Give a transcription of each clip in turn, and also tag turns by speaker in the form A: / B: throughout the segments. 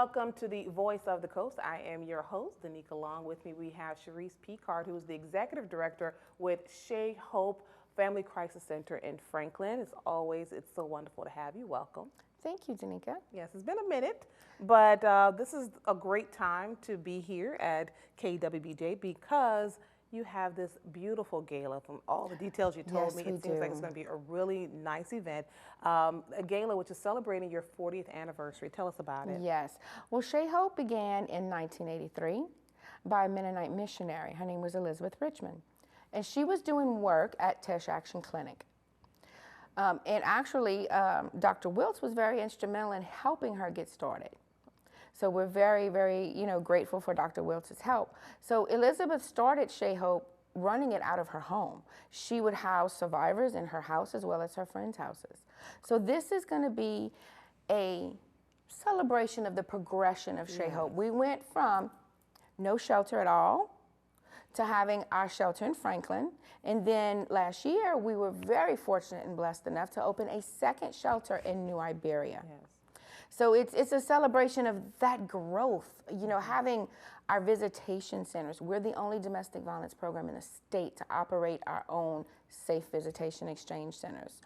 A: Welcome to the Voice of the Coast. I am your host, Danica. Along with me, we have Cherrise Picard, who is the Executive Director with Chez Family Crisis Center in Franklin. As always, it's so wonderful to have you. Welcome.
B: Thank you, Danica.
A: Yes, it's been a minute, but this is a great time to be here at KWBJ because you have this beautiful gala. From all the details you told me, it seems like it's going to be a really nice event. A gala which is celebrating your 40th anniversary. Tell us about it.
B: Yes. Well, Chez Hope began in 1983 by a Mennonite missionary. Her name was Elizabeth Richmond. And she was doing work at Tesh Action Clinic. And actually, Dr. Wiltz was very instrumental in helping her get started. So we're very, very, grateful for Dr. Wiltz's help. So Elizabeth started Chez Hope running it out of her home. She would house survivors in her house as well as her friends' houses. So this is going to be a celebration of the progression of Chez Hope. We went from no shelter at all to having our shelter in Franklin. And then last year, we were very fortunate and blessed enough to open a second shelter in New Iberia.
A: Yes.
B: So it's a celebration of that growth, having our visitation centers. We're the only domestic violence program in the state to operate our own safe visitation exchange centers.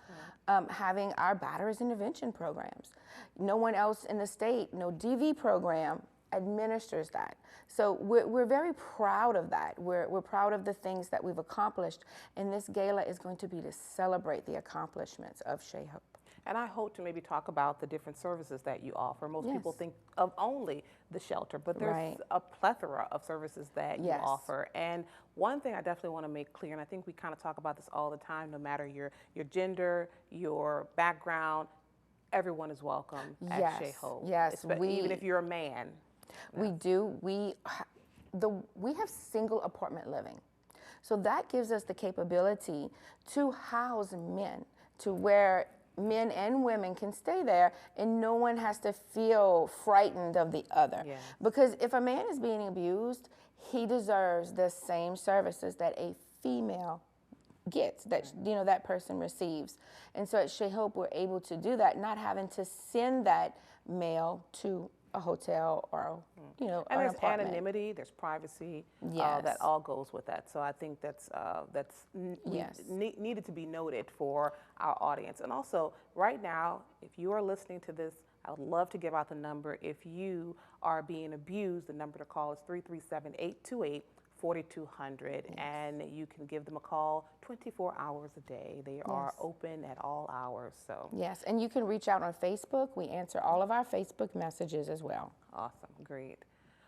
B: Having our batterers intervention programs. No one else in the state, no DV program administers that. So we're very proud of that. We're proud of the things that we've accomplished, and this gala is going to be to celebrate the accomplishments of Chez Hope.
A: And I hope to maybe talk about the different services that you offer. Most people think of only the shelter, but there's a plethora of services that you offer. And one thing I definitely want to make clear, and I think we kind of talk about this all the time, no matter your gender, your background, everyone is welcome at Chez Hope.
B: Yes,
A: even if you're a man.
B: We do. We have single apartment living. So that gives us the capability to house men to where men and women can stay there and no one has to feel frightened of the other.
A: Yes.
B: Because if a man is being abused, he deserves the same services that a female gets, that that person receives. And so at Chez Hope, we're able to do that, not having to send that male to a hotel or
A: and
B: an
A: there's
B: apartment.
A: Anonymity, there's privacy, that all goes with that. So I think that's needed to be noted for our audience. And also, right now, if you are listening to this, I would love to give out the number. If you are being abused, the number to call is 337-828-4200, and you can give them a call 24 hours a day. They are open at all hours. So
B: yes, and you can reach out on Facebook. We answer all of our Facebook messages as well.
A: Awesome, great.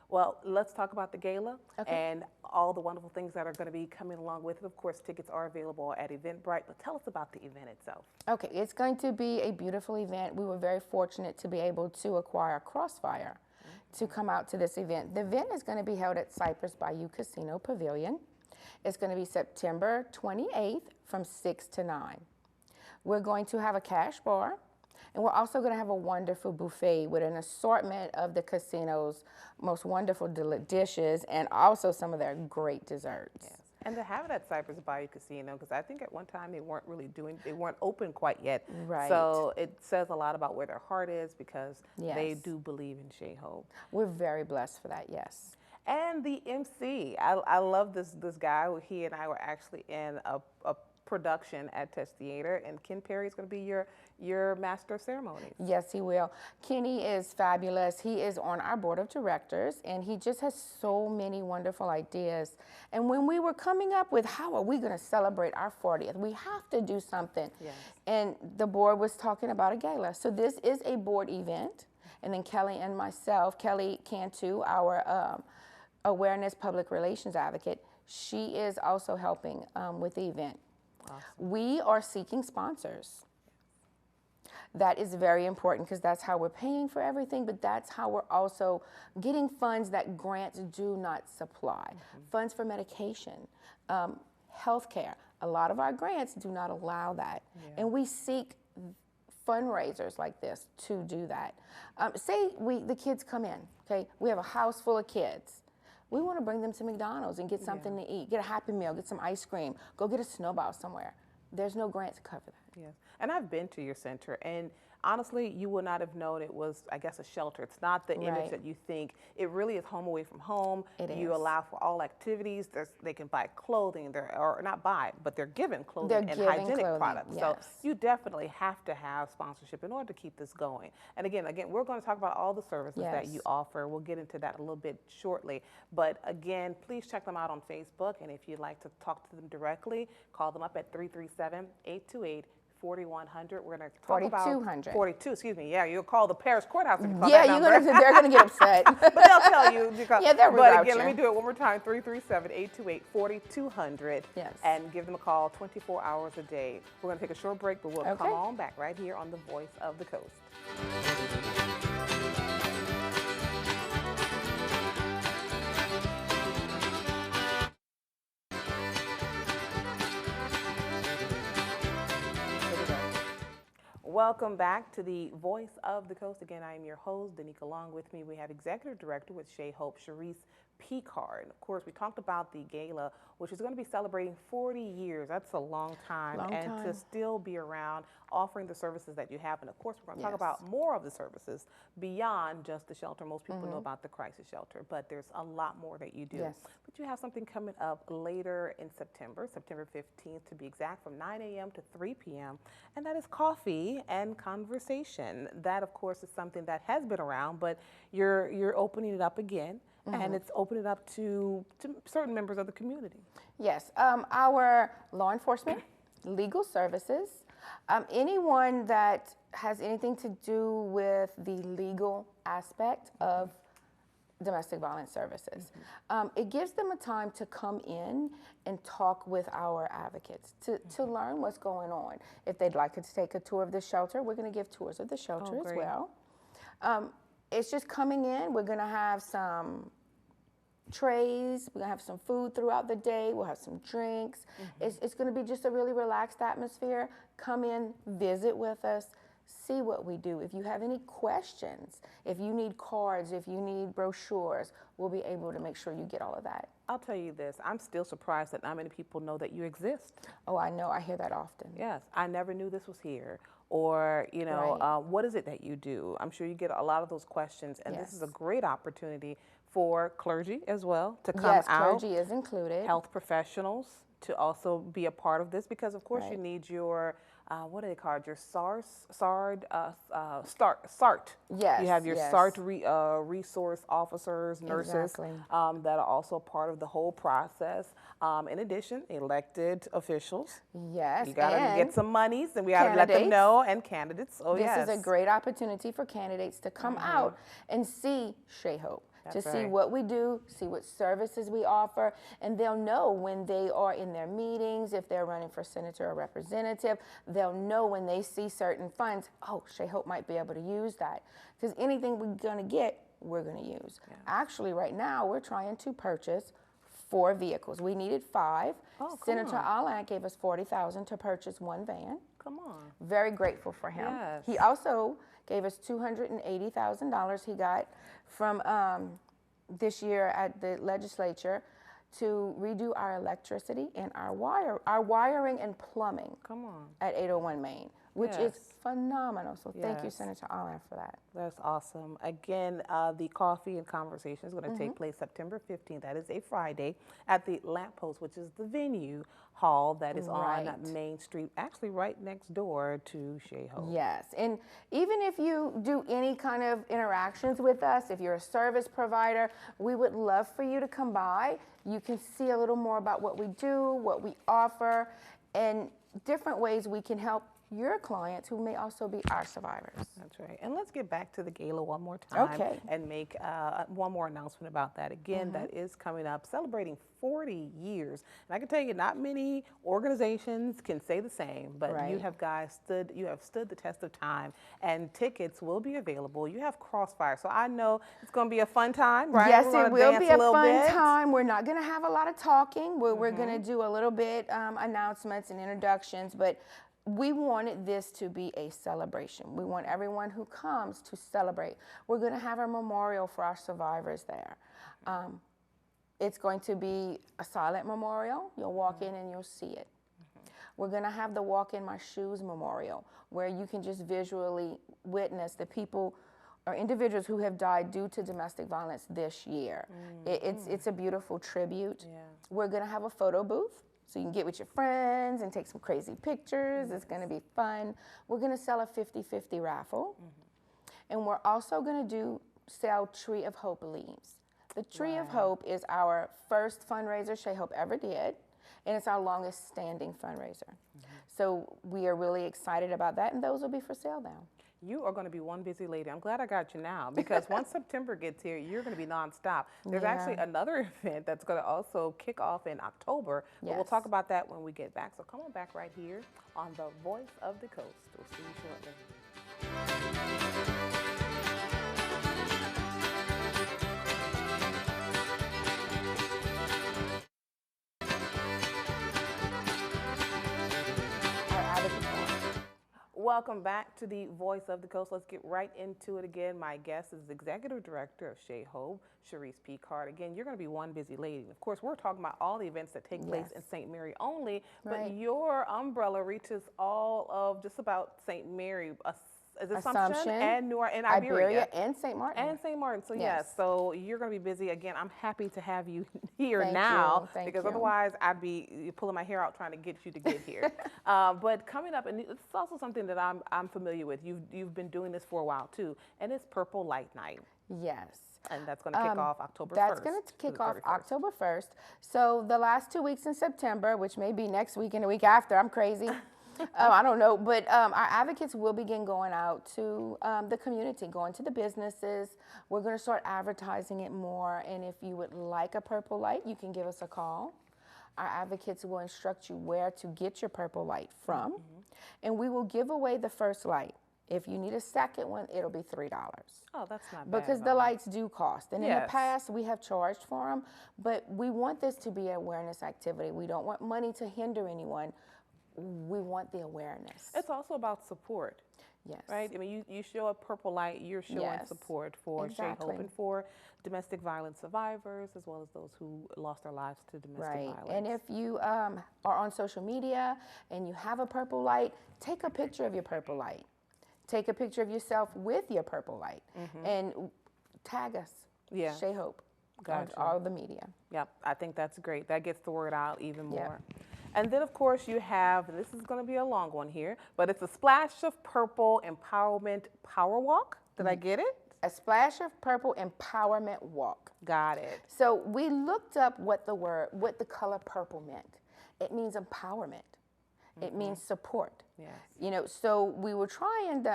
A: Well, let's talk about the gala and all the wonderful things that are going to be coming along with it. Of course, tickets are available at Eventbrite, but tell us about the event itself.
B: Okay, it's going to be a beautiful event. We were very fortunate to be able to acquire Crossfire to come out to this event. The event is going to be held at Cypress Bayou Casino Pavilion. It's going to be September 28th from 6 to 9. We're going to have a cash bar, and we're also going to have a wonderful buffet with an assortment of the casino's most wonderful dishes and also some of their great desserts.
A: Yes. And to have it at Cypress Bayou Casino, because I think at one time they weren't open quite yet.
B: Right.
A: So it says a lot about where their heart is because they do believe in Chez Hope.
B: We're very blessed for that, yes.
A: And the MC, I love this guy. He and I were actually in a production at Test Theater, and Ken Perry is going to be your master of ceremonies.
B: Yes, he will. Kenny is fabulous. He is on our board of directors, and he just has so many wonderful ideas. And when we were coming up with how are we going to celebrate our 40th, we have to do something.
A: Yes.
B: And the board was talking about a gala. So this is a board event, and then Kelly and myself, Kelly Cantu, our awareness public relations advocate, she is also helping with the event.
A: Awesome.
B: We are seeking sponsors. That is very important because that's how we're paying for everything, but that's how we're also getting funds that grants do not supply. Funds for medication, healthcare. A lot of our grants do not allow that. And we seek fundraisers like this to do that. Say the kids come in, okay? We have a house full of kids. We want to bring them to McDonald's and get something to eat, get a Happy Meal, get some ice cream, go get a snowball somewhere. There's no grant to cover that.
A: Yes, and I've been to your center, and honestly, you would not have known it was, I guess, a shelter. It's not the image that you think. It really is home away from home. You allow for all activities. They can buy clothing, or not buy, but they're given clothing and hygienic products. So you definitely have to have sponsorship in order to keep this going. And again, we're going to talk about all the services that you offer. We'll get into that a little bit shortly. But again, please check them out on Facebook. And if you'd like to talk to them directly, call them up at 337-828-4100. We're going to talk about 42. Excuse me. Yeah, you'll call the parish courthouse. If you call that number.
B: They're going to get upset.
A: But they'll tell you.
B: But
A: again, let me do it one more time. 337-828-4200.
B: Yes.
A: And give them a call 24 hours a day. We're going to take a short break, but we'll come on back right here on the Voice of the Coast. Welcome back to the Voice of the Coast. Again, I am your host, Danica. Along with me, we have Executive Director with Chez, Cherrise Picard. And of course, we talked about the gala, which is going to be celebrating 40 years. That's a long time. To still be around offering the services that you have. And of course, we're going to talk about more of the services beyond just the shelter. Most people know about the crisis shelter, but there's a lot more that you do. But you have something coming up later in September 15th to be exact, from 9 a.m. to 3 p.m. And that is Coffee and Conversation. That, of course, is something that has been around, but you're opening it up again. And it's opening it up to certain members of the community.
B: Yes, our law enforcement, legal services, anyone that has anything to do with the legal aspect of domestic violence services. It gives them a time to come in and talk with our advocates to learn what's going on. If they'd like to take a tour of the shelter, we're going to give tours of the shelter as well. It's just coming in. We're going to have some trays. We're going to have some food throughout the day. We'll have some drinks. It's going to be just a really relaxed atmosphere. Come in, visit with us, see what we do. If you have any questions, if you need cards, if you need brochures, we'll be able to make sure you get all of that.
A: I'll tell you this, I'm still surprised that not many people know that you exist.
B: Oh, I know. I hear that often.
A: Yes, I never knew this was here. Or, you know, what is it that you do? I'm sure you get a lot of those questions, and this is a great opportunity for clergy as well to come out.
B: Yes, clergy is included.
A: Health professionals to also be a part of this, because of course you need your, what do they call it, your SART.
B: Yes.
A: You have your SART resource officers, nurses that are also part of the whole process. In addition, elected officials. Yes. You got to get some monies, and we got to let them know, and candidates. Oh,
B: this is a great opportunity for candidates to come out and see Chez Hope. See what we do, see what services we offer, and they'll know when they are in their meetings, if they're running for senator or representative, they'll know when they see certain funds, oh, Chez Hope might be able to use that. Because anything we're going to get, we're going to use. Actually, right now, we're trying to purchase 4 vehicles. We needed 5. Senator Allen gave us $40,000 to purchase 1 van.
A: Come on.
B: Very grateful for him. He also gave us $280,000 he got from this year at the legislature to redo our electricity and our wiring and plumbing.
A: Come on.
B: At 801 Main, which is phenomenal. So thank you, Senator Allen, for that.
A: That's awesome. Again, the Coffee and Conversation is going to take place September 15th. That is a Friday at the Lamppost, which is the venue hall that is on Main Street, actually right next door to Chez Hope.
B: Yes, and even if you do any kind of interactions with us, if you're a service provider, we would love for you to come by. You can see a little more about what we do, what we offer, and different ways we can help your clients who may also be our survivors.
A: That's right. And let's get back to the gala one more time and make one more announcement about that. Again, that is coming up, celebrating 40 years. And I can tell you, not many organizations can say the same, but you have stood the test of time, and tickets will be available. You have Crossfire, so I know it's going to be a fun time, right?
B: Yes, it will be a fun time. We're not going to have a lot of talking. We're going to do a little bit announcements and introductions, but we wanted this to be a celebration. We want everyone who comes to celebrate. We're going to have a memorial for our survivors there. It's going to be a silent memorial. You'll walk in and you'll see it. We're going to have the Walk in My Shoes Memorial, where you can just visually witness the people or individuals who have died due to domestic violence this year. It's a beautiful tribute. Yeah. We're going to have a photo booth, so you can get with your friends and take some crazy pictures. It's going to be fun. We're going to sell a 50-50 raffle. And we're also going to sell Tree of Hope leaves. The Tree of Hope is our first fundraiser Chez Hope ever did, and it's our longest standing fundraiser. So we are really excited about that, and those will be for sale now.
A: You are going to be one busy lady. I'm glad I got you now, because once September gets here, you're going to be nonstop. There's actually another event that's going to also kick off in October, but we'll talk about that when we get back. So come on back right here on The Voice of the Coast. We'll see you shortly. Welcome back to the Voice of the Coast. Let's get right into it again. My guest is Executive Director of Chez Hope, Cherrise Picard. Again, you're going to be one busy lady. Of course, we're talking about all the events that take place in St. Mary only, but your umbrella reaches all of just about St. Mary, Assumption and Iberia
B: and St. Martin.
A: And St. Martin. So yes, so you're going to be busy. Again, I'm happy to have you here now, because otherwise I'd be pulling my hair out trying to get you to get here. But coming up, and it's also something that I'm familiar with. You've been doing this for a while too, and it's Purple Light Night.
B: Yes.
A: And that's going to kick off October 1st.
B: That's going to kick off October 1st. So the last 2 weeks in September, which may be next week and the week after, I'm crazy. I don't know, but our advocates will begin going out to the community, going to the businesses. We're going to start advertising it more, and if you would like a purple light, you can give us a call. Our advocates will instruct you where to get your purple light from, and we will give away the first light. If you need a second one, it'll be $3.
A: Oh, that's not bad.
B: Because the lights do cost. And in the past, we have charged for them, but we want this to be an awareness activity. We don't want money to hinder anyone. We want the awareness.
A: It's also about support.
B: Yes.
A: Right? I mean, you show a purple light, you're showing support for Chez Hope and for domestic violence survivors, as well as those who lost their lives to domestic violence.
B: And if you are on social media and you have a purple light, take a picture of your purple light. Take a picture of yourself with your purple light and tag us, Chez Hope, on all the media.
A: Yep, I think that's great. That gets the word out even more. And then, of course, you have, and this is going to be a long one here, but it's a Splash of Purple Empowerment Power Walk. Did I get it?
B: A Splash of Purple Empowerment Walk.
A: Got it. So
B: we looked up what the color purple meant. It means empowerment. It means support.
A: Yes.
B: You know, so we were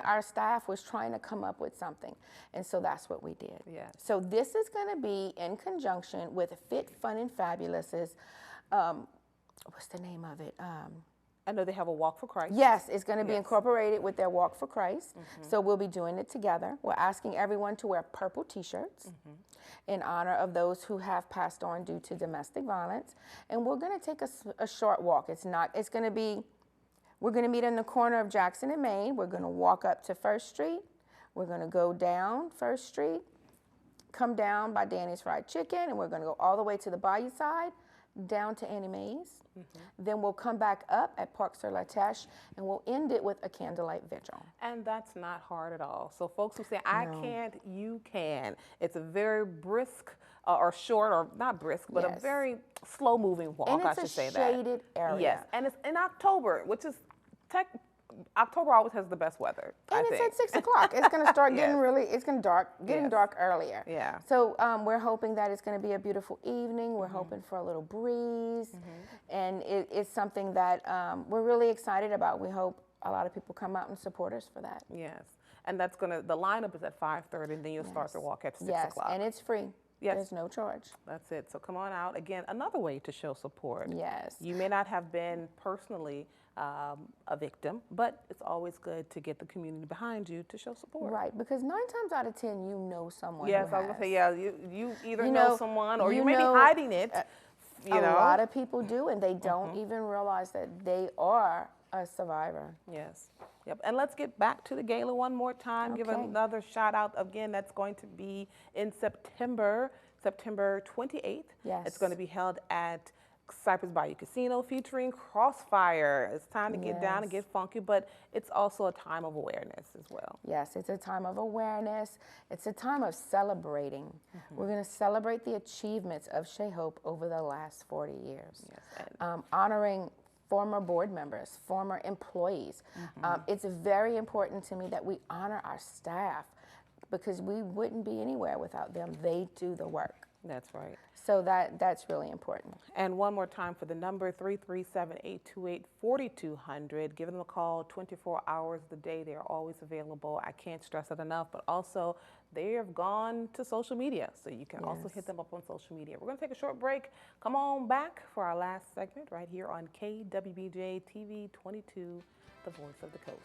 B: our staff was trying to come up with something. And so that's what we did.
A: Yes.
B: So this is going to be in conjunction with Fit, Fun, and Fabulous's, what's the name of it?
A: I know they have a Walk for Christ.
B: Yes, it's going to be incorporated with their Walk for Christ. So we'll be doing it together. We're asking everyone to wear purple T-shirts in honor of those who have passed on due to domestic violence. And we're going to take a short walk. We're going to meet in the corner of Jackson and Main. We're going to walk up to 1st Street. We're going to go down 1st Street, come down by Danny's Fried Chicken, and we're going to go all the way to the Bayou side, down to Annie Mae's. Then we'll come back up at Parc sur la Teche, and we'll end it with a candlelight vigil.
A: And that's not hard at all. So folks who say, I can't, you can. It's a very brisk, or short, or not brisk, but a very slow-moving walk, I should say that.
B: And it's a shaded area.
A: Yes, and it's in October, which is October always has the best weather.
B: And it's at 6 o'clock. It's going to start getting getting dark earlier.
A: Yeah.
B: So we're hoping that it's going to be a beautiful evening. We're hoping for a little breeze, and it's something that we're really excited about. We hope a lot of people come out and support us for that.
A: Yes, and the lineup is at 5:30, and then you'll start the walk at 6 o'clock.
B: Yes, and it's free.
A: Yes.
B: There's no charge.
A: That's it. So come on out. Again, another way to show support.
B: Yes.
A: You may not have been personally a victim, but it's always good to get the community behind you to show support.
B: Right, because 9 times out of 10, you know someone
A: Yes,
B: who
A: I was going to say, you either
B: you
A: know someone or you may be hiding it.
B: A lot of people do, and they don't even realize that they are a survivor.
A: Yes. Yep. And let's get back to the gala one more time. Give another shout out. Again, that's going to be in September 28th.
B: Yes.
A: It's going to be held at Cypress Bayou Casino featuring Crossfire. It's time to get down and get funky, but it's also a time of awareness as well.
B: Yes, it's a time of awareness. It's a time of celebrating. We're going to celebrate the achievements of Chez over the last 40 years. Yes. Honoring former board members, former employees. It's very important to me that we honor our staff because we wouldn't be anywhere without them. They do the work.
A: That's right.
B: So that's really important.
A: And one more time for the number, 337-828-4200. Give them a call 24 hours of the day. They are always available. I can't stress it enough, but also they have gone to social media, so you can also hit them up on social media. We're going to take a short break. Come on back for our last segment right here on KWBJ TV 22, the voice of the coast.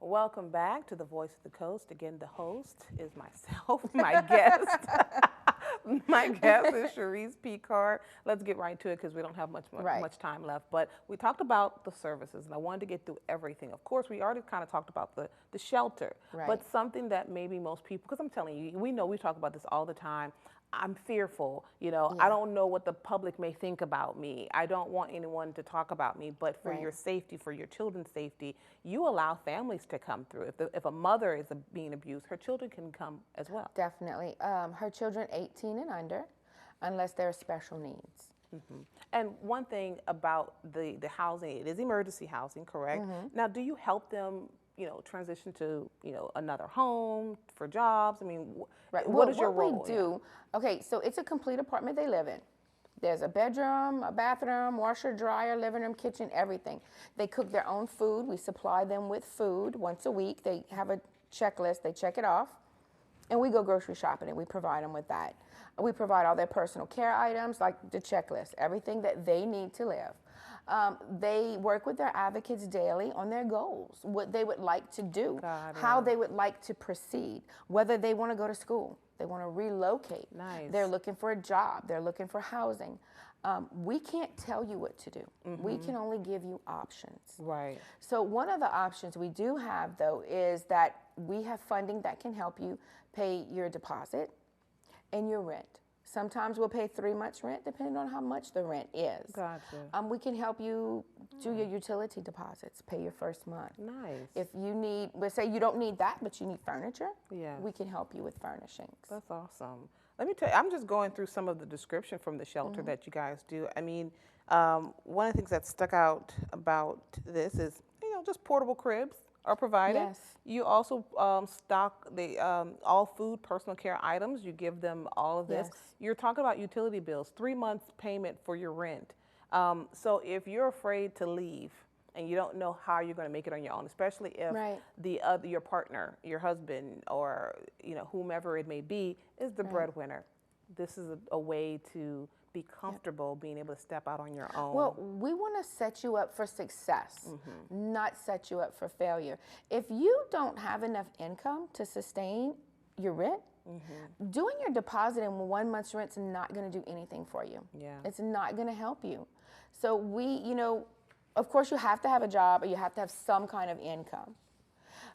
A: Welcome back to the Voice of the Coast. Again, the host is myself, my guest. My guest is Cherrise Picard. Let's get right to it because we don't have much time left. But we talked about the services, and I wanted to get through everything. Of course, we already kind of talked about the shelter, but something that maybe most people, because I'm telling you, we know we talk about this all the time. I'm fearful, you know, I don't know what the public may think about me. I don't want anyone to talk about me, but for your safety, for your children's safety, you allow families to come through. If a mother is being abused, her children can come as well.
B: Definitely. Her children 18 and under, unless there are special needs.
A: And one thing about the housing, it is emergency housing, correct? Now, do you help them, you know, transition to, you know, another home for jobs? I mean, what is your role?
B: What we do, okay, so it's a complete apartment they live in. There's a bedroom, a bathroom, washer, dryer, living room, kitchen, everything. They cook their own food. We supply them with food once a week. They have a checklist. They check it off. And we go grocery shopping and we provide them with that. We provide all their personal care items, like the checklist, everything that they need to live. They work with their advocates daily on their goals, what they would like to do, how they would like to proceed, whether they want to go to school, they want to relocate, they're looking for a job, they're looking for housing. We can't tell you what to do. We can only give you options.
A: Right.
B: So one of the options we do have, though, is that we have funding that can help you pay your deposit and your rent. Sometimes we'll pay 3 months rent, depending on how much the rent is.
A: Gotcha.
B: We can help you do your utility deposits, pay your first month.
A: Nice.
B: If you need, let's say you don't need that, but you need furniture,
A: yeah,
B: we can help you with furnishings.
A: That's awesome. Let me tell you, I'm just going through some of the description from the shelter that you guys do. I mean, one of the things that stuck out about this is, you know, just portable cribs are provided.
B: Yes.
A: You also stock the all food, personal care items. You give them all of this.
B: Yes.
A: You're talking about utility bills, 3 months payment for your rent. So if you're afraid to leave and you don't know how you're going to make it on your own, especially if your partner, your husband, or you know whomever it may be, is the breadwinner, this is a way to be comfortable being able to step out on your own.
B: Well, we want to set you up for success, not set you up for failure. If you don't have enough income to sustain your rent, doing your deposit in 1 month's rent is not going to do anything for you.
A: Yeah.
B: It's not going to help you. So we, you know, of course you have to have a job or you have to have some kind of income.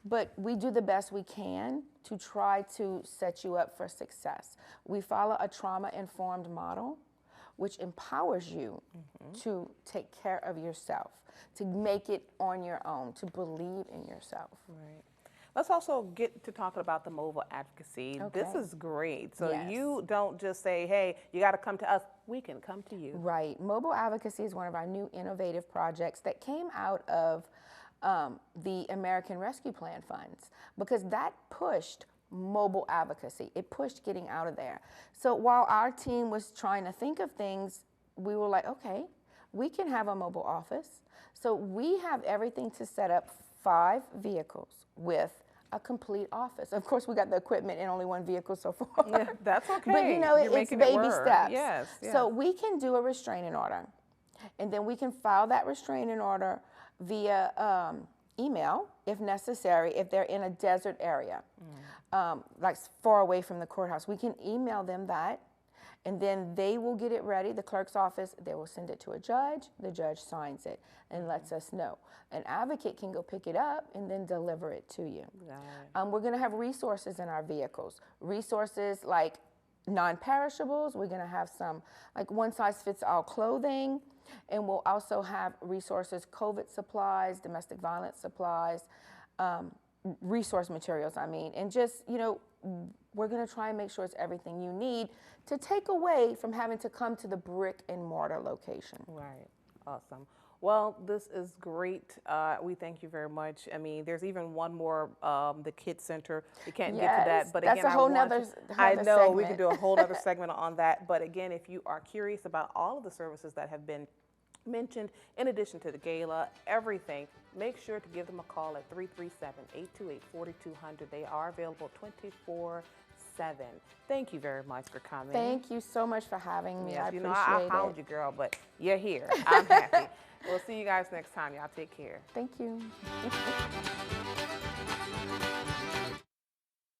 B: But we do the best we can to try to set you up for success. We follow a trauma-informed model, which empowers you to take care of yourself, to make it on your own, to believe in yourself.
A: Right. Let's also get to talking about the mobile advocacy. Okay. This is great. So you don't just say, hey, you got to come to us. We can come to you.
B: Right. Mobile advocacy is one of our new innovative projects that came out of the American Rescue Plan funds, because that pushed mobile advocacy. It pushed getting out of there. So while our team was trying to think of things, we were like, okay, we can have a mobile office. So we have everything to set up 5 vehicles with a complete office. Of course, we got the equipment in only 1 vehicle so far.
A: Yeah, that's okay.
B: But you know, it's baby steps.
A: Yes, yes.
B: So we can do a restraining order, and then we can file that restraining order via email, if necessary, if they're in a desert area, like far away from the courthouse. We can email them that, And then they will get it ready, the clerk's office, they will send it to a judge, the judge signs it and lets us know. An advocate can go pick it up and then deliver it to you. We're gonna have resources in our vehicles. Resources like non-perishables, we're gonna have some like one-size-fits-all clothing, and we'll also have resources, COVID supplies, domestic violence supplies, resource materials, and just, we're gonna try and make sure it's everything you need to take away from having to come to the brick and mortar location.
A: Right, awesome. Well, this is great. We thank you very much. There's even one more, the Kids Center. We can't get to that, but
B: that's
A: again,
B: a whole nother
A: I know
B: segment.
A: we can do a whole other segment on that. But again, if you are curious about all of the services that have been mentioned, in addition to the gala, everything, make sure to give them a call at 337-828-4200. They are available 24/7. Thank you very much for coming.
B: Thank you so much for having me.
A: Yes,
B: I appreciate
A: I found you, girl, but you're here. I'm happy. We'll see you guys next time. Y'all take care.
B: Thank you.